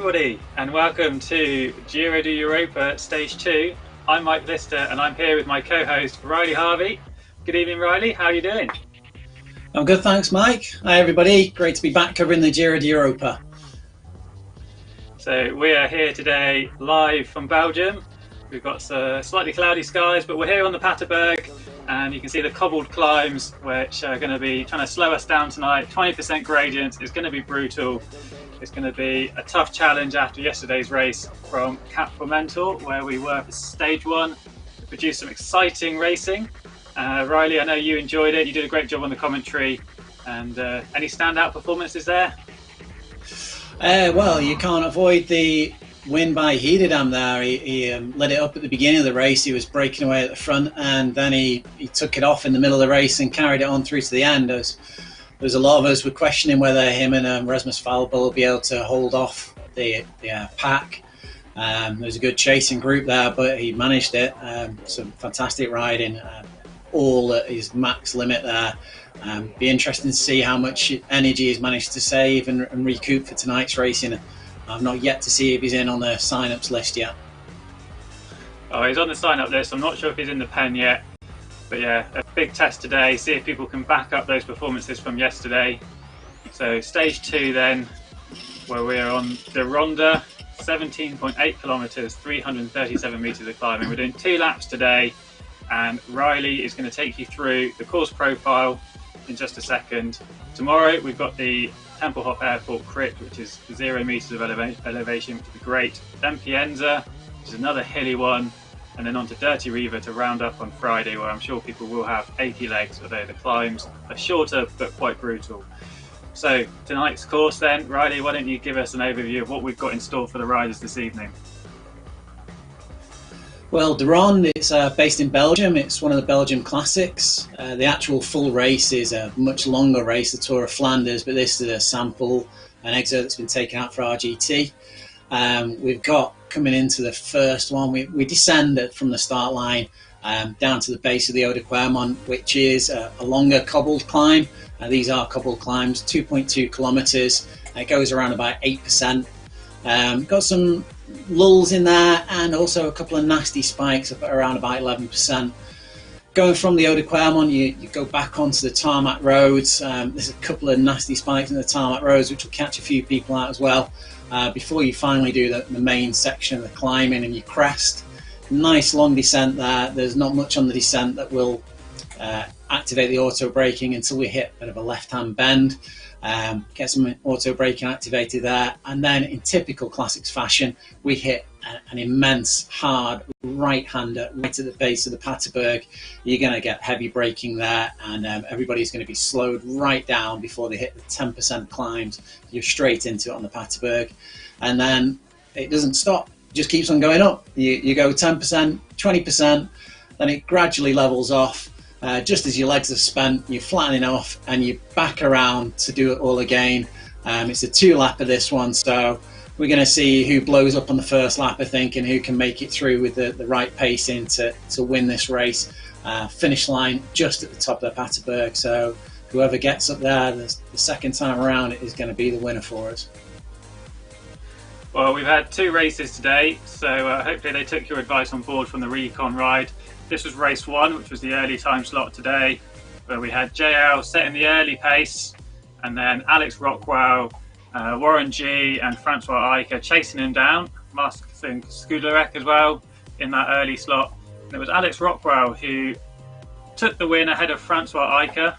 everybody, and welcome to Giro d'Europa Stage 2. I'm Mike Lister, and I'm here with my co-host Riley Harvey. Good evening, Riley. How are you doing? I'm good, thanks, Mike. Hi, everybody. Great to be back covering the Giro d'Europa. So we are here today live from Belgium. We've got slightly cloudy skies, but we're here on the Paterberg, and you can see the cobbled climbs, which are going to be trying to slow us down tonight. 20% gradient. It's going to be brutal. It's going to be a tough challenge after yesterday's race from Cap Formental, where we were for stage 1. We produced some exciting racing. Riley, I know you enjoyed it. You did a great job on the commentary. And any standout performances there? Well, you can't avoid the win by Hederdam there. He led it up at the beginning of the race. He was breaking away at the front, and then he took it off in the middle of the race and carried it on through to the end. There's a lot of us were questioning whether him and Rasmus Falbo will be able to hold off the pack. There was a good chasing group there, but he managed it. Some fantastic riding, all at his max limit there. Be interesting to see how much energy he's managed to save and recoup for tonight's racing. I've not yet to see if he's in on the sign-ups list yet. Oh, he's on the sign-up list. I'm not sure if he's in the pen yet. But yeah, a big test today, see if people can back up those performances from yesterday. So stage 2 then, where we're on the Ronda, 17.8 kilometres, 337 metres of climbing. We're doing 2 laps today, and Riley is going to take you through the course profile in just a second. Tomorrow we've got the Tempelhof Airport crit, which is 0 metres of elevation, which is great. Then Pienza, which is another hilly one. And then on to Dirty Riva to round up on Friday, where I'm sure people will have achy legs, although the climbs are shorter but quite brutal. So tonight's course then, Riley, why don't you give us an overview of what we've got in store for the riders this evening? Well, De Ronde, it's based in Belgium. It's one of the Belgium classics. The actual full race is a much longer race, the Tour of Flanders, but this is a sample, an excerpt that's been taken out for RGT. We've got coming into the first one, we descend from the start line down to the base of the Eau de Quermont, which is a longer cobbled climb. These are cobbled climbs, 2.2 kilometres. It goes around about 8%. Got some lulls in there and also a couple of nasty spikes up at around about 11%. Going from the Eau de Quermont, you go back onto the tarmac roads. There's a couple of nasty spikes in the tarmac roads, which will catch a few people out as well. Before you finally do the main section of the climbing and you crest. Nice long descent there. There's not much on the descent that will activate the auto braking until we hit a bit of a left-hand bend. Get some auto braking activated there, and then in typical classics fashion, we hit an immense hard right-hander right at the base of the Paterberg. You're going to get heavy braking there, and everybody's going to be slowed right down before they hit the 10% climbs. You're straight into it on the Paterberg, and then it doesn't stop. It just keeps on going up. You go 10%, 20%, then it gradually levels off. Just as your legs have spent, you're flattening off and you back around to do it all again. It's a 2-lapper this one, so we're going to see who blows up on the first lap, I think, and who can make it through with the right pacing to win this race. Finish line just at the top of the Paterberg, so whoever gets up there the second time around is going to be the winner for us. Well, we've had 2 races today, so hopefully they took your advice on board from the Recon ride. This was race 1, which was the early time slot today, where we had JL setting the early pace, and then Alex Rockwell, Warren G and Francois Eicher chasing him down, Martin Skudlerek as well in that early slot. And it was Alex Rockwell who took the win ahead of Francois Eicher.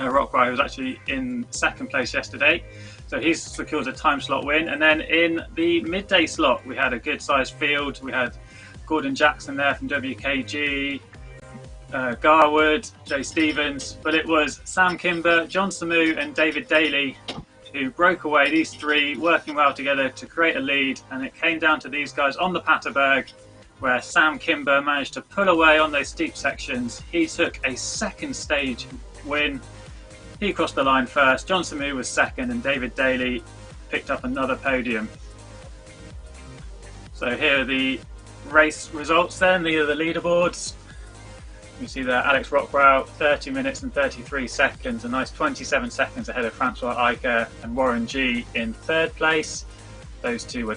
Rockwell was actually in 2nd place yesterday, so he's secured a time slot win. And then in the midday slot, we had a good sized field. We had Gordon Jackson there from WKG, Garwood, Jay Stevens, but it was Sam Kimber, John Samu and David Daly who broke away, these 3 working well together to create a lead, and it came down to these guys on the Paterberg, where Sam Kimber managed to pull away on those steep sections. He took a 2nd stage win. He crossed the line first, John Samu was 2nd, and David Daly picked up another podium. So here are the race results then. These are the leaderboards. You see there Alex Rockwell 30 minutes and 33 seconds, a nice 27 seconds ahead of Francois Eicher and Warren G in 3rd place. Those two were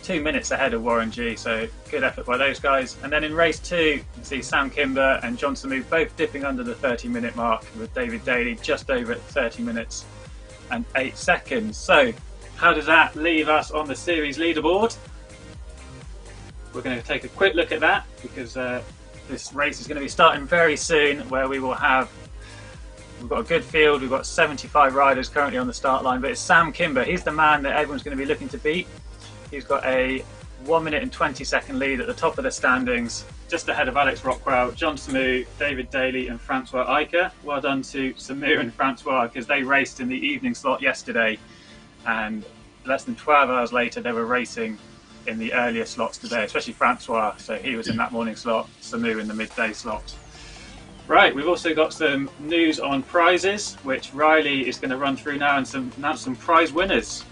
2 minutes ahead of Warren G, so good effort by those guys. And then in race 2, you can see Sam Kimber and John Samu both dipping under the 30-minute mark, with David Daly just over at 30 minutes and 8 seconds. So how does that leave us on the series leaderboard? We're going to take a quick look at that, because this race is going to be starting very soon, where we've got a good field. We've got 75 riders currently on the start line, but it's Sam Kimber. He's the man that everyone's going to be looking to beat. He's got a 1 minute and 20 second lead at the top of the standings, just ahead of Alex Rockwell, John Samu, David Daly and Francois Eicher. Well done to Samu and Francois, because they raced in the evening slot yesterday, and less than 12 hours later they were racing in the earlier slots today, especially Francois, so he was in that morning slot, Samu in the midday slot. Right, we've also got some news on prizes, which Riley is going to run through now and announce some prize winners.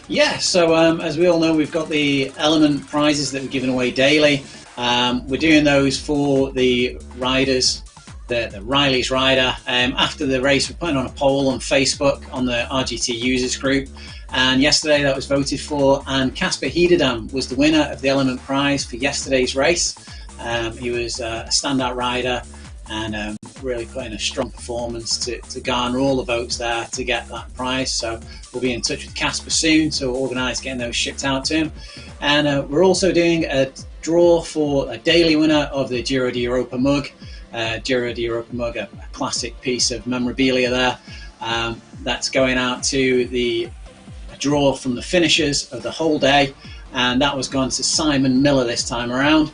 Yeah, so as we all know, we've got the element prizes that we're giving away daily. We're doing those for the riders, the Riley's Rider. After the race, we're putting on a poll on Facebook on the RGT users group. And yesterday that was voted for, and Casper Hederdam was the winner of the element prize for yesterday's race. He was a standout rider and really put in a strong performance to garner all the votes there to get that prize. So we'll be in touch with Casper soon to organise getting those shipped out to him. And we're also doing a draw for a daily winner of the Giro d'Europa mug. Giro d'Europa mug, a classic piece of memorabilia there. That's going out to the draw from the finishers of the whole day, and that was gone to Simon Miller this time around.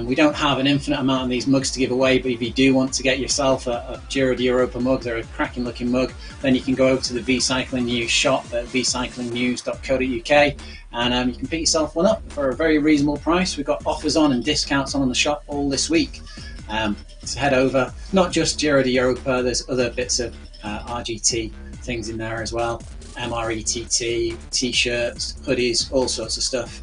We don't have an infinite amount of these mugs to give away, but if you do want to get yourself a Giro d'Europa mug, they're a cracking looking mug, then you can go over to the V-Cycling News shop at vcyclingnews.co.uk and you can pick yourself one up for a very reasonable price. We've got offers on and discounts on the shop all this week. So head over, not just Giro d'Europa, there's other bits of RGT things in there as well. MRETT, t-shirts, hoodies, all sorts of stuff.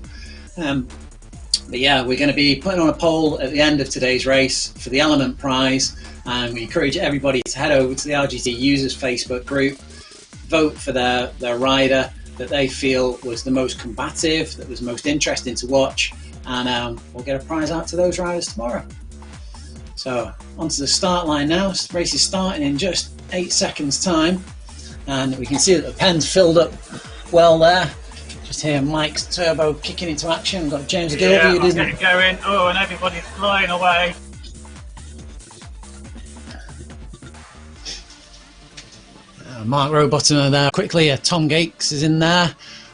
But yeah, we're going to be putting on a poll at the end of today's race for the element prize, and we encourage everybody to head over to the RGT users Facebook group, vote for their rider that they feel was the most combative, that was most interesting to watch, and we'll get a prize out to those riders tomorrow. So onto the start line now. The race is starting in just 8 seconds time, and we can see that the pen's filled up well there. Just hear Mike's turbo kicking into action. We've got James Gilby, who's getting going. Oh, and everybody's flying away. Mark Rowbottom there quickly. Tom Gakes is in there.